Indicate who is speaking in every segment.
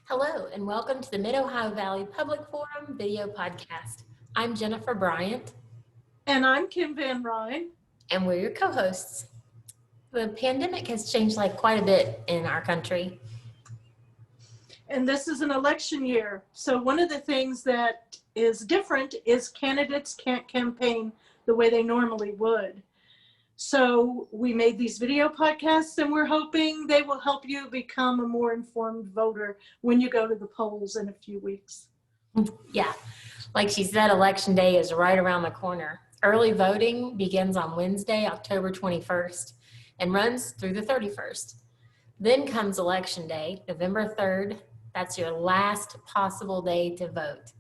Speaker 1: Hello, and welcome to the Mid-Ohio Valley Public Forum video podcast. I'm Jennifer Bryant,
Speaker 2: And I'm Kim Van Ryn.
Speaker 1: and we're your co-hosts. The pandemic has changed quite a bit in our country.
Speaker 2: And this is an election year. So one of the things that is different is candidates can't campaign the way they normally would. So we made these video podcasts and we're hoping they will help you become a more informed voter when you go to the polls in a few weeks.
Speaker 1: Yeah, like she said, Election Day is right around the corner. Early voting begins on Wednesday, October 21st, and runs through the 31st. Then comes Election Day, November 3rd. That's your last possible day to vote.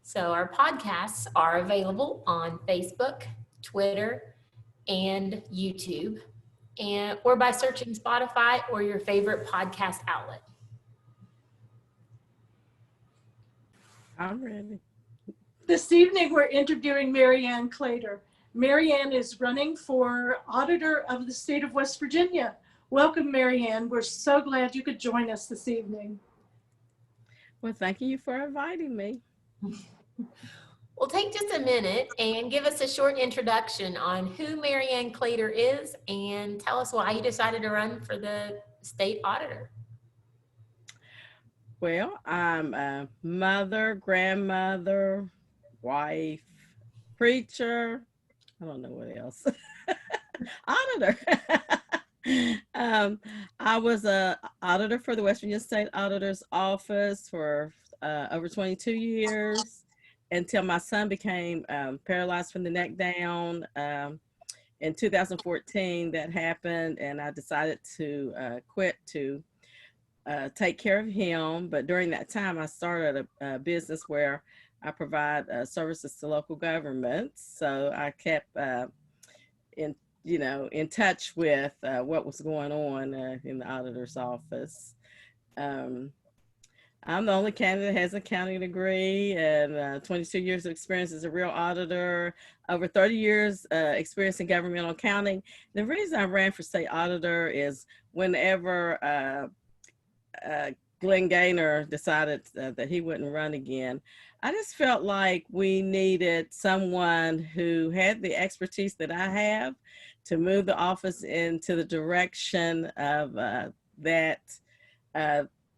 Speaker 1: So our podcasts are available on Facebook, Twitter, and YouTube, or by searching Spotify or your favorite podcast outlet.
Speaker 3: I'm ready.
Speaker 2: This evening, we're interviewing MaryAnn Claytor. MaryAnn is running for Auditor of the state of West Virginia. Welcome, MaryAnn. We're so glad you could join us this evening.
Speaker 3: Well, thank you for inviting me.
Speaker 1: Well, take just a minute and give us a short introduction on who MaryAnn Claytor is and tell us why you decided to run for the state auditor.
Speaker 3: Well, I'm a mother, grandmother, wife, preacher. I don't know what else. Auditor. I was a auditor for the West Virginia State Auditor's Office for over 22 years until my son became paralyzed from the neck down. In 2014, that happened, and I decided to quit to take care of him. But during that time, I started a business where I provide services to local governments. So I kept in touch with what was going on in the auditor's office. I'm the only candidate that has an accounting degree and 22 years of experience as a real auditor, over 30 years experience in governmental accounting. The reason I ran for state auditor is whenever Glenn Gaynor decided that he wouldn't run again, I just felt like we needed someone who had the expertise that I have to move the office into the direction of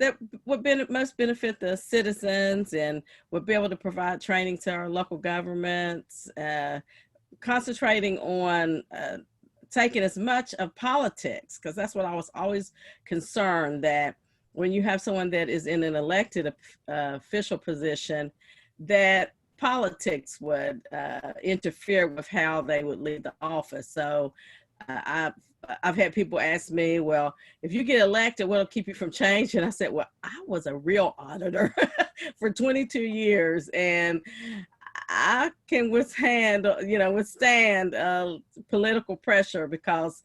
Speaker 3: that would most benefit the citizens and would be able to provide training to our local governments, concentrating on taking as much of politics, because that's what I was always concerned, that when you have someone that is in an elected official position, that politics would interfere with how they would lead the office. So I've had people ask me, well, if you get elected, what'll keep you from change? And I said, well, I was a real auditor for 22 years, and I can withstand political pressure, because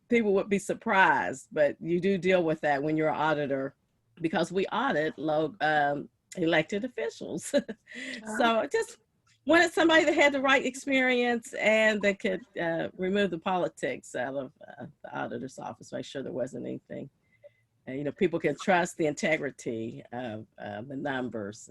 Speaker 3: people would be surprised, but you do deal with that when you're an auditor, because we audit elected officials. So I just wanted somebody that had the right experience and that could remove the politics out of the auditor's office, make sure there wasn't anything. People can trust the integrity of the numbers.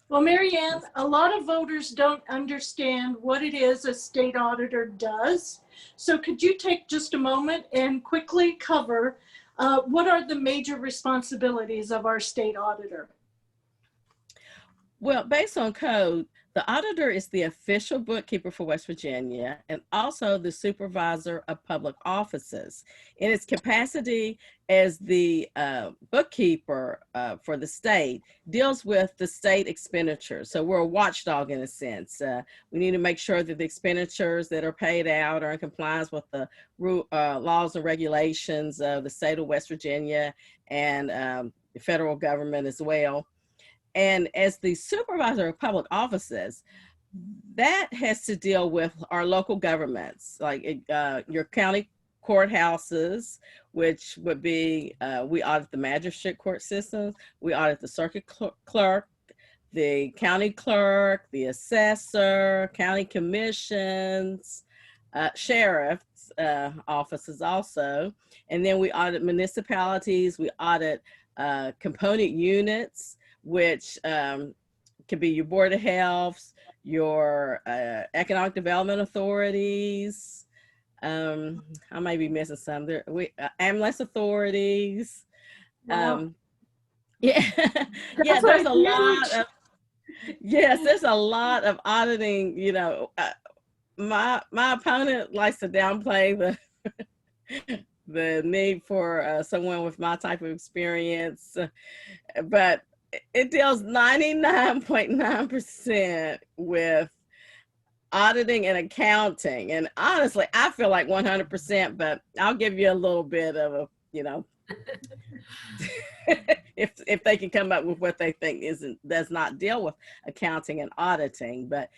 Speaker 2: Well, MaryAnn, a lot of voters don't understand what it is a state auditor does. So could you take just a moment and quickly cover what are the major responsibilities of our state auditor?
Speaker 3: Well, based on code, the auditor is the official bookkeeper for West Virginia and also the supervisor of public offices. In its capacity as the bookkeeper for the state, deals with the state expenditures. So we're a watchdog in a sense. We need to make sure that the expenditures that are paid out are in compliance with the laws and regulations of the state of West Virginia and the federal government as well. And as the supervisor of public offices, that has to deal with our local governments, like your county courthouses, which would be, we audit the magistrate court systems, we audit the circuit clerk, the county clerk, the assessor, county commissions, sheriff's offices also. And then we audit municipalities, we audit component units, which could be your Board of Health, your economic development authorities. I might be missing some. There, ambulance authorities.
Speaker 2: Wow.
Speaker 3: Yeah, yeah.
Speaker 2: That's
Speaker 3: There's
Speaker 2: a
Speaker 3: a
Speaker 2: huge-
Speaker 3: lot of yes. There's a lot of auditing. You know, my opponent likes to downplay the need for someone with my type of experience, but it deals 99.9% with auditing and accounting. And honestly, I feel like 100%, but I'll give you a little bit of a, you know, if they can come up with what they think does not deal with accounting and auditing. But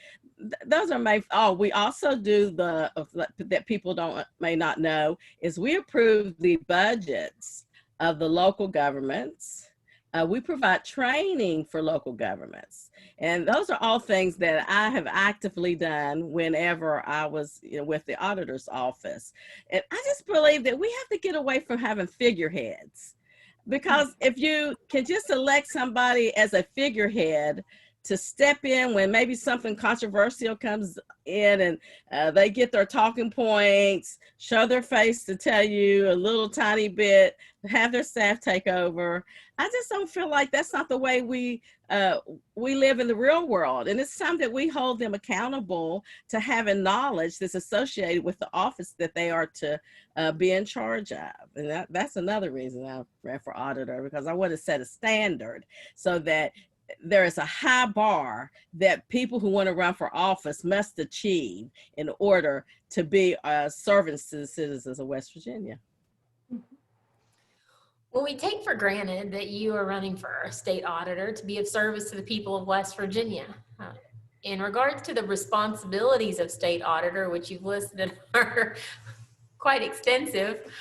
Speaker 3: those are my, we also do that people may not know is we approve the budgets of the local governments. We provide training for local governments. And those are all things that I have actively done whenever I was with the auditor's office. And I just believe that we have to get away from having figureheads, because if you can just elect somebody as a figurehead to step in when maybe something controversial comes in and they get their talking points, show their face to tell you a little tiny bit, have their staff take over. I just don't feel like that's not the way we live in the real world. And it's time that we hold them accountable to having knowledge that's associated with the office that they are to be in charge of. And that's another reason I ran for auditor, because I want to set a standard so that there is a high bar that people who want to run for office must achieve in order to be servants to the citizens of West Virginia.
Speaker 1: Well, we take for granted that you are running for a state auditor to be of service to the people of West Virginia. In regards to the responsibilities of state auditor, which you've listed are quite extensive,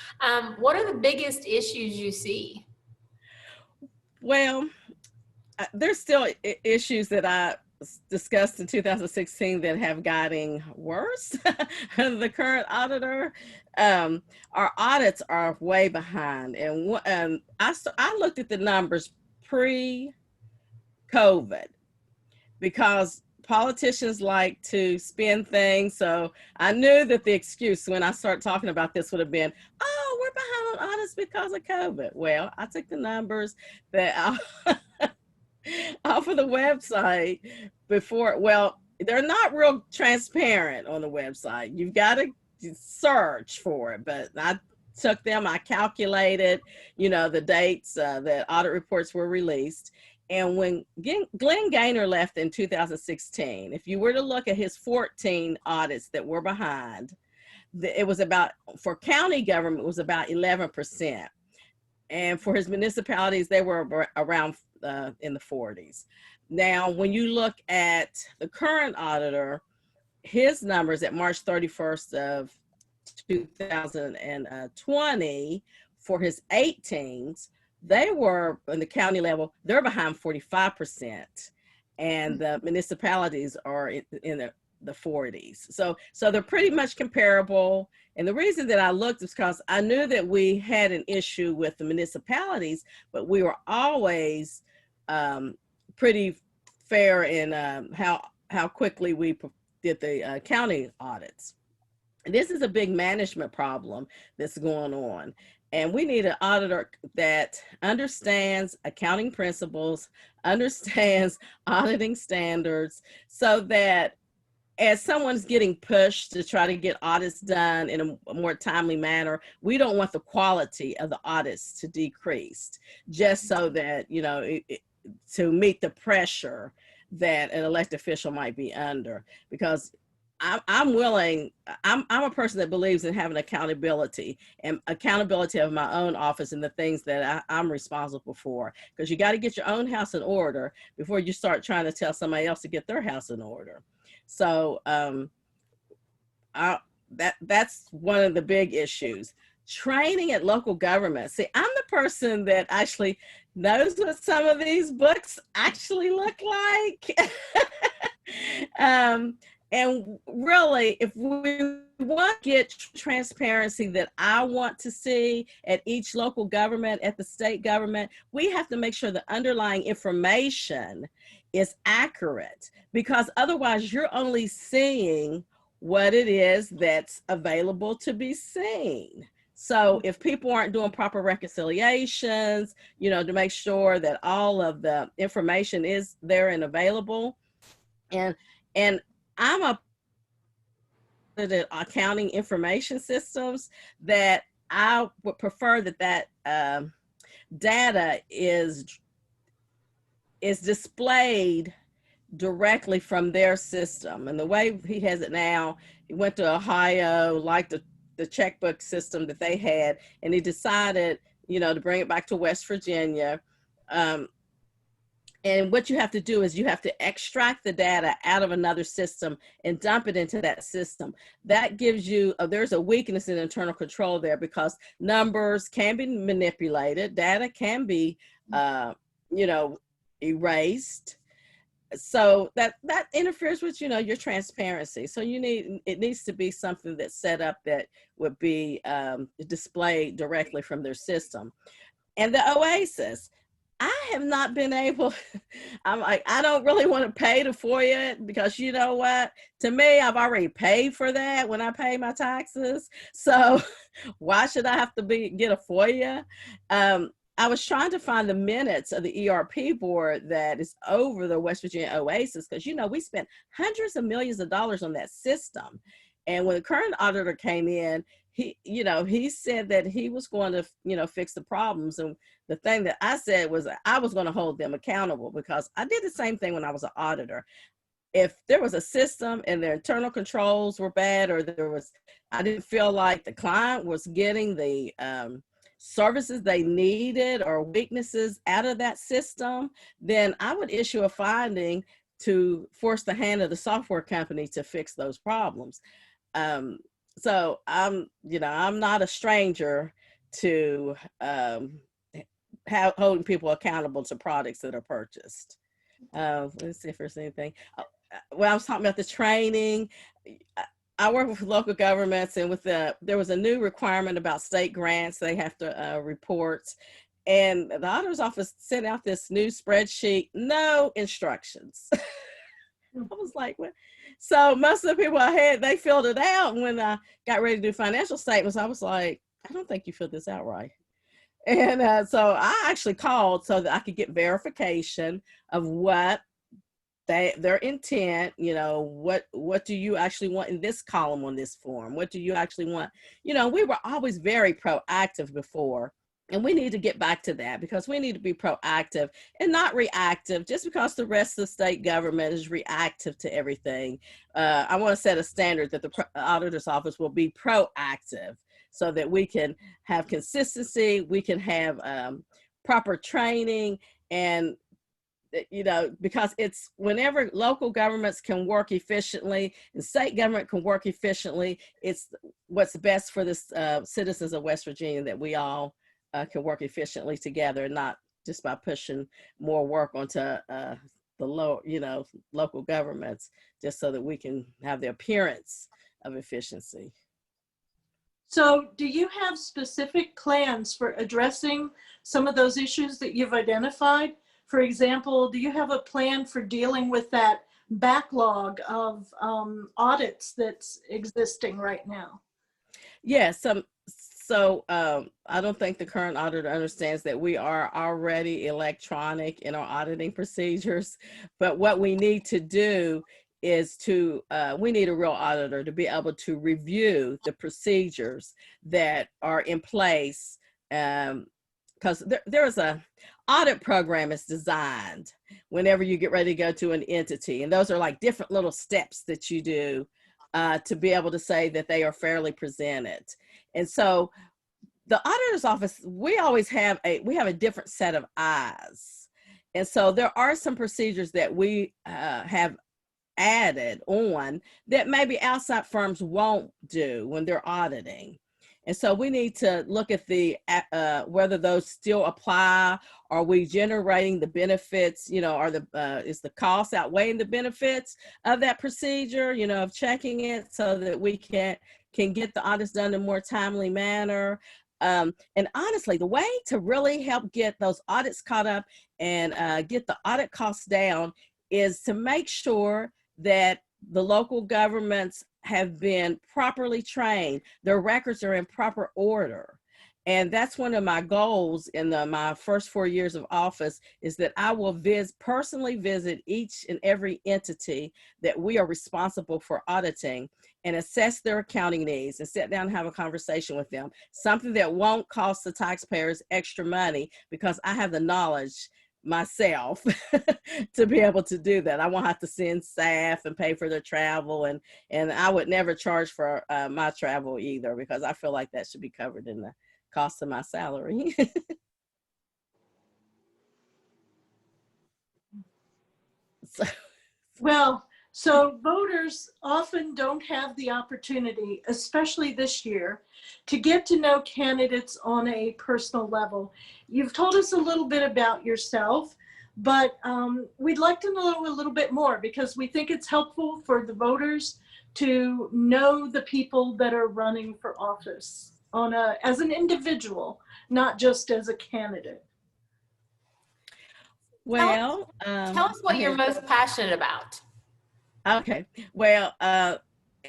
Speaker 1: what are the biggest issues you see?
Speaker 3: Well, there's still issues that I discussed in 2016 that have gotten worse under the current auditor. Our audits are way behind, and I looked at the numbers pre-COVID, because politicians like to spin things. So I knew that the excuse when I started talking about this would have been, oh, we're behind on audits because of COVID. Well, I took the numbers that off of the website before. Well, they're not real transparent on the website. You've got to search for it, but I took them, I calculated, the dates that audit reports were released. And when Glenn Gaynor left in 2016, if you were to look at his 14 audits that were behind, it was about, for county government, it was about 11%. And for his municipalities, they were around in the 40s. Now, when you look at the current auditor, his numbers at March 31st of 2020 for his 18s, they were in the county level, they're behind 45%, and the municipalities are in the 40s. So they're pretty much comparable. And the reason that I looked is because I knew that we had an issue with the municipalities, but we were always pretty fair in how quickly we did the county audits. And this is a big management problem that's going on. And we need an auditor that understands accounting principles, understands auditing standards, so that as someone's getting pushed to try to get audits done in a more timely manner, we don't want the quality of the audits to decrease just so that, to meet the pressure that an elected official might be under. Because I'm a person that believes in having accountability of my own office and the things that I'm responsible for, because you got to get your own house in order before you start trying to tell somebody else to get their house in order. So that's one of the big issues. Training at local government. See, I'm the person that actually knows what some of these books actually look like. And really, if we want to get transparency that I want to see at each local government, at the state government, we have to make sure the underlying information is accurate, because otherwise you're only seeing what it is that's available to be seen. So if people aren't doing proper reconciliations, to make sure that all of the information is there and available, and and I'm a the accounting information systems, that I would prefer that data is displayed directly from their system. And the way he has it now, he went to Ohio, like the checkbook system that they had, and he decided, to bring it back to West Virginia. And what you have to do is you have to extract the data out of another system and dump it into that system. That gives you, there's a weakness in internal control there, because numbers can be manipulated, data can be, erased. So that interferes with, your transparency. So it needs to be something that's set up that would be displayed directly from their system. And the OASIS, I have not been able, I'm like, I don't really want to pay to FOIA it, because you know what? To me, I've already paid for that when I pay my taxes. So why should I have to get a FOIA? I was trying to find the minutes of the ERP board that is over the West Virginia OASIS, because, we spent hundreds of millions of dollars on that system. And when the current auditor came in, he said that he was going to, fix the problems. And the thing that I said was I was going to hold them accountable, because I did the same thing when I was an auditor. If there was a system and their internal controls were bad, or I didn't feel like the client was getting the services they needed, or weaknesses out of that system, then I would issue a finding to force the hand of the software company to fix those problems. So I'm not a stranger to holding people accountable to products that are purchased. Let's see if there's anything. Well, I was talking about the training. I work with local governments, and there was a new requirement about state grants. They have to report, and the auditor's office sent out this new spreadsheet, no instructions. I was like, what? So most of the people I had, they filled it out. And when I got ready to do financial statements, I was like, I don't think you filled this out right. And so I actually called so that I could get verification of what their intent, what do you actually want in this column on this form? What do you actually want? We were always very proactive before. And we need to get back to that, because we need to be proactive and not reactive. Just because the rest of the state government is reactive to everything, I want to set a standard that the auditor's office will be proactive, so that we can have consistency, we can have proper training, and because it's whenever local governments can work efficiently and state government can work efficiently, it's what's best for the citizens of West Virginia, that we all can work efficiently together, not just by pushing more work onto the local governments, just so that we can have the appearance of efficiency.
Speaker 2: So do you have specific plans for addressing some of those issues that you've identified? For example, do you have a plan for dealing with that backlog of audits that's existing right now?
Speaker 3: Yes. So I don't think the current auditor understands that we are already electronic in our auditing procedures. But what we need to do is we need a real auditor to be able to review the procedures that are in place, because there is a audit program is designed whenever you get ready to go to an entity. And those are like different little steps that you do to be able to say that they are fairly presented. And so the auditor's office, we have a different set of eyes. And so there are some procedures that we have added on that maybe outside firms won't do when they're auditing. And so we need to look at the whether those still apply. Are we generating the benefits? You know, are the is the cost outweighing the benefits of that procedure? You know, of checking it so that we can get the audits done in a more timely manner. And honestly, the way to really help get those audits caught up and get the audit costs down is to make sure that the local governments have been properly trained, their records are in proper order. And that's one of my goals in my first 4 years of office, is that I will personally visit each and every entity that we are responsible for auditing and assess their accounting needs and sit down and have a conversation with them. Something that won't cost the taxpayers extra money, because I have the knowledge myself to be able to do that. I won't have to send staff and pay for their travel, and I would never charge for my travel either, because I feel like that should be covered in the cost of my salary.
Speaker 2: So voters often don't have the opportunity, especially this year, to get to know candidates on a personal level. You've told us a little bit about yourself, but we'd like to know a little bit more, because we think it's helpful for the voters to know the people that are running for office as an individual, not just as a candidate.
Speaker 3: Well,
Speaker 1: tell us what you're most passionate about.
Speaker 3: Okay. Well,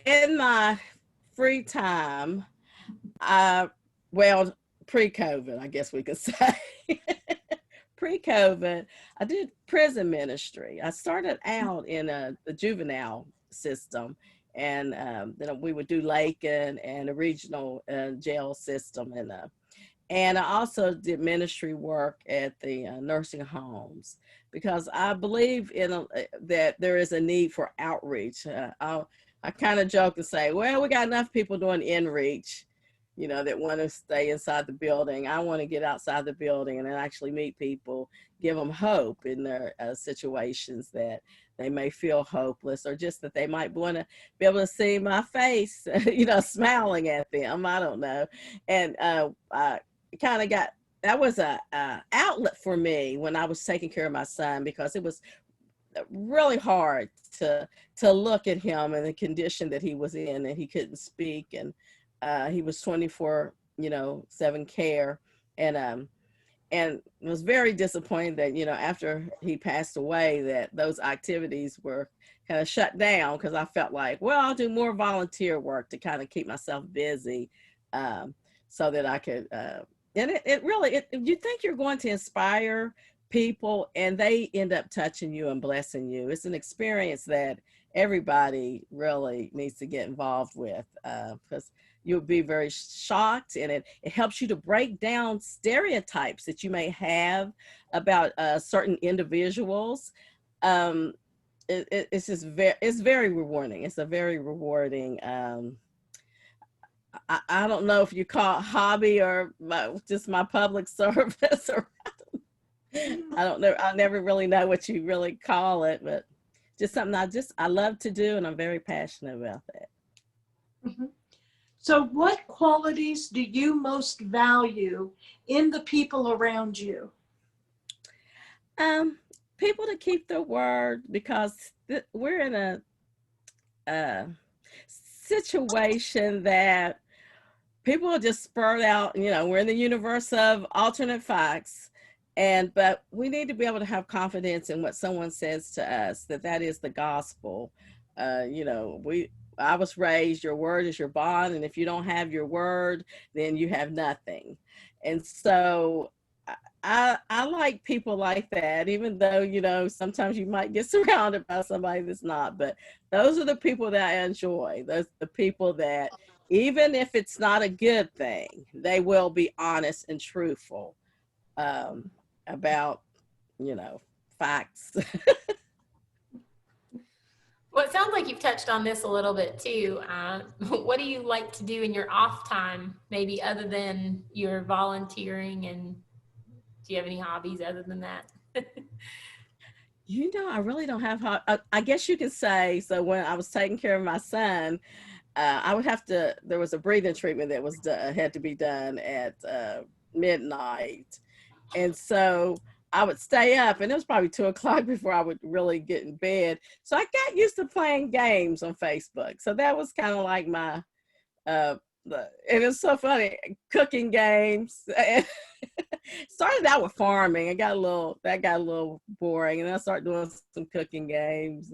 Speaker 3: in my free time, pre-COVID, I guess we could say, pre-COVID, I did prison ministry. I started out in the juvenile system, and then we would do Lakin and the regional jail system, and I also did ministry work at the nursing homes, because I believe that there is a need for outreach. I kind of joke and say, well, we got enough people doing in-reach, you know, that want to stay inside the building. I want to get outside the building and then actually meet people, give them hope in their situations that they may feel hopeless, or just that they might want to be able to see my face, you know, smiling at them. I don't know. And I kind of got, that was a outlet for me when I was taking care of my son, because it was really hard to look at him and the condition that he was in, and he couldn't speak, and he was 24/7 care, and it was very disappointing that, you know, after he passed away, that those activities were kind of shut down, because I felt like, well, I'll do more volunteer work to kind of keep myself busy, so that I could and it really, you think you're going to inspire people, and they end up touching you and blessing you. It's an experience that everybody really needs to get involved with, because you'll be very shocked, and it helps you to break down stereotypes that you may have about certain individuals. It's just it's very rewarding. It's a very rewarding I don't know if you call it hobby or just my public service, or I don't know. I never really know what you really call it, but just something I love to do, and I'm very passionate about that.
Speaker 2: Mm-hmm. So what qualities do you most value in the people around you?
Speaker 3: People to keep their word, because we're in a situation that people are just spurred out. You know, we're in the universe of alternate facts, but we need to be able to have confidence in what someone says to us, that is the gospel. You know, I was raised, your word is your bond, and if you don't have your word, then you have nothing. And so I like people like that, even though, you know, sometimes you might get surrounded by somebody that's not, but those are the people that I enjoy. Those are the people that, even if it's not a good thing, they will be honest and truthful about, you know, facts.
Speaker 1: Well, it sounds like you've touched on this a little bit too. What do you like to do in your off time, maybe other than your volunteering, and do you have any hobbies other than that?
Speaker 3: You know, I really don't have, I guess you could say, so when I was taking care of my son, I would have to, there was a breathing treatment that was had to be done at midnight. And so I would stay up, and it was probably 2 o'clock before I would really get in bed. So I got used to playing games on Facebook. So that was kind of like my, uh, and it's so funny, cooking games. Started out with farming. That got a little boring, and I started doing some cooking games,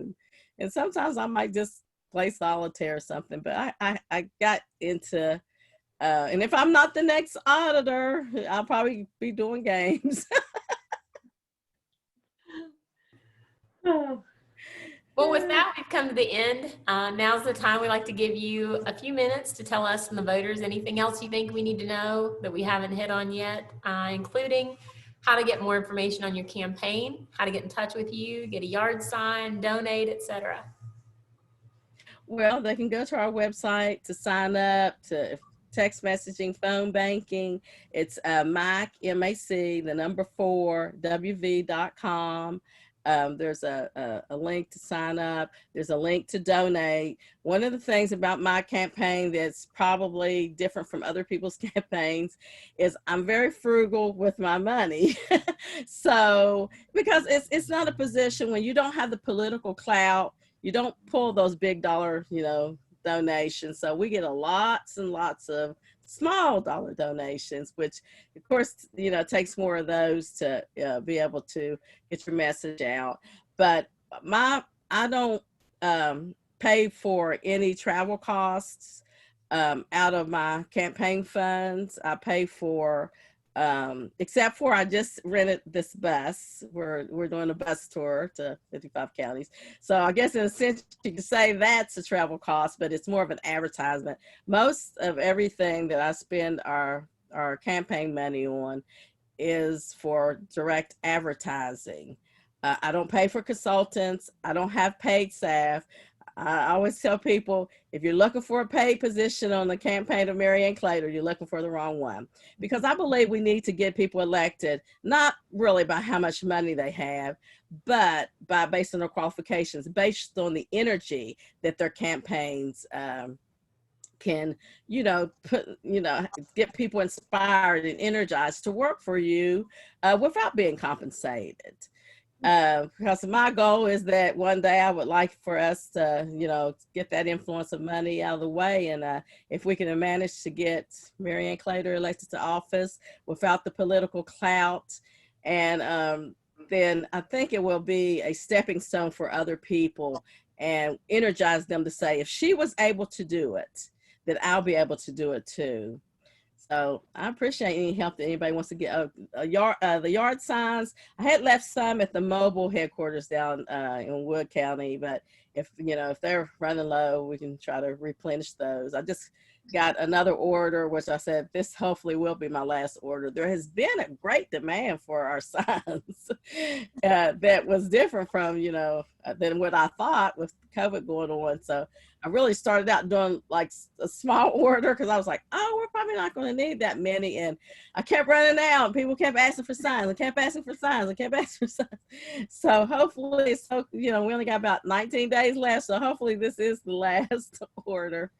Speaker 3: and sometimes I might just play solitaire or something. But I got into, and if I'm not the next auditor, I'll probably be doing games.
Speaker 2: Oh,
Speaker 1: Well, with that, we've come to the end. Now's the time we like to give you a few minutes to tell us and the voters anything else you think we need to know that we haven't hit on yet, including how to get more information on your campaign, how to get in touch with you, get a yard sign, donate, etc.
Speaker 3: Well, they can go to our website to sign up, to text messaging, phone banking. It's MAC, M-A-C, the number 4, WV.com. There's a link to sign up. There's a link to donate. One of the things about my campaign that's probably different from other people's campaigns is I'm very frugal with my money. So, because it's not a position when you don't have the political clout, you don't pull those big dollar, donations. So we get lots and lots of small dollar donations, which of course, takes more of those to be able to get your message out. But I don't pay for any travel costs out of my campaign funds. I pay for, except for I just rented this bus. We're doing a bus tour to 55 counties. So I guess in a sense you could say that's a travel cost, but it's more of an advertisement. Most of everything that I spend our campaign money on is for direct advertising. I don't pay for consultants. I don't have paid staff. I always tell people, if you're looking for a paid position on the campaign of MaryAnn Claytor, you're looking for the wrong one. Because I believe we need to get people elected, not really by how much money they have, but based on their qualifications, based on the energy that their campaigns can, get people inspired and energized to work for you without being compensated. Because my goal is that one day I would like for us to, get that influence of money out of the way. And if we can manage to get MaryAnn Claytor elected to office without the political clout, and then I think it will be a stepping stone for other people and energize them to say, if she was able to do it, that I'll be able to do it too. So I appreciate any help that anybody wants to get the yard signs. I had left some at the mobile headquarters down in Wood County, but if they're running low, we can try to replenish those. I just got another order, which I said this hopefully will be my last order. There has been a great demand for our signs that was different from than what I thought with COVID going on. So I really started out doing like a small order because I was like, oh, we're probably not going to need that many. And I kept running out. People kept asking for signs. I kept asking for signs. I kept asking for signs. So hopefully, we only got about 19 days left. So hopefully this is the last order.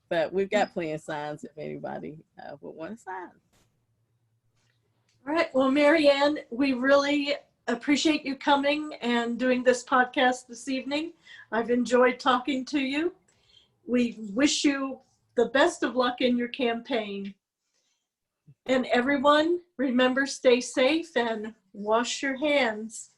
Speaker 3: But we've got plenty of signs if anybody would want a sign.
Speaker 2: all right. Well, MaryAnn, we really appreciate you coming and doing this podcast this evening. I've enjoyed talking to you. We wish you the best of luck in your campaign. And everyone, remember, stay safe and wash your hands.